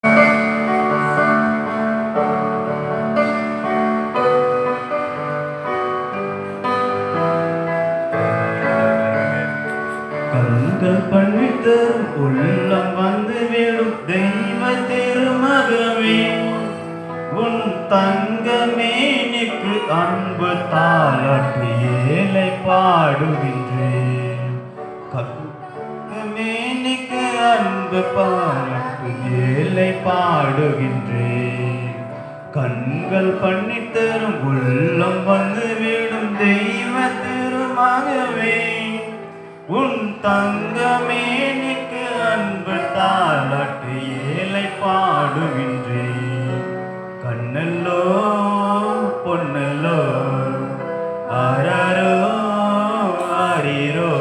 கண்கள் பணித்தரும் உள்ளம் வந்து விடும் தெய்வ திருமகமே, உன் தங்கமேனிக்கு அன்பு தாளாட்டு ஏழை பாடுகின்றேன். தங்கமேனிக்கு அன்பு பாராட்டு ஏழை பாடுகின்றேன். கண்கள் பண்ணித்தரும் உள்ளம் வந்து விடும் தெய்வ திருமகமே, உன் தங்கமேனிக்கு அன்பு தாளாட்டு ஏழை பாடுகின்றேன். கண்ணல்லோ பொன்னல்லோ ஆராரோ ஆரீரோ,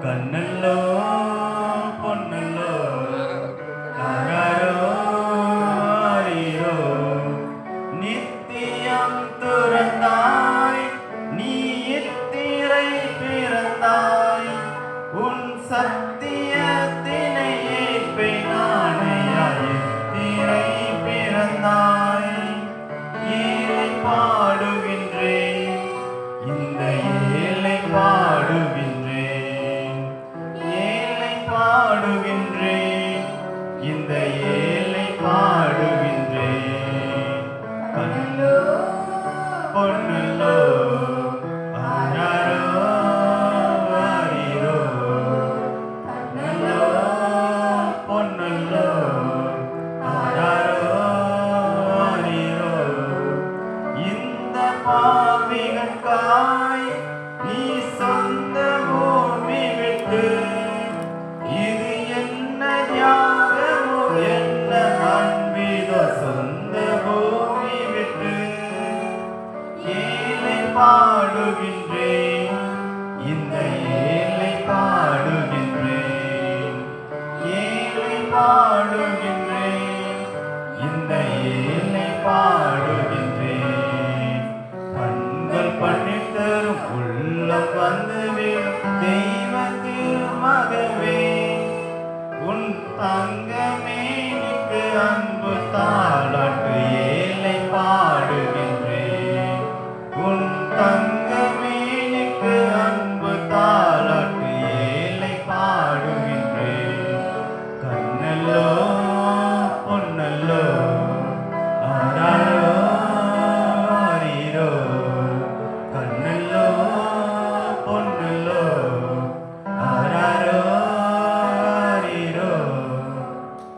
கண்ணல்லோ பொன்னல்லோ ஆராரோ ஆரீரோ, நித்தியம் துறந்தாய் நீ இத்திரை பிறந்தாய், உன் சத்தியத்தினை ஏற்பை நாணையாய் இத்திரை பிறந்தாய். ஏழை பாடுகின்றேன், இந்த ஏழை பாடுகின்றேன், ஏழை பாடுகின்றேன், இந்த ஏழை பாடுகின்றேன். கண்ணோ பொன்னல்லோ ஆராரோ ஆரீரோ, கண்ணல்லோ பொன்னல்லோ ஆராரோ ஆரீரோ, இந்த பாவிகட்காய் நீ சொந்த பூமி விட்டு, இது என்ன தியாகமோ என்ன அன்பிதோ சொந்த பூமி விட்டு. ஏழை பாடுகின்றேன், இந்த ஏழை பாடுகின்றேன், ஏழை பாடுகின்றேன், இந்த ஏழை பாடுகின்றேன். கண்கள் பண்ணித்தரும் உள்ளம் வந்து விடும் தெய்வ திருமகமே, உன் தங்கமேனிக்கு அன்பு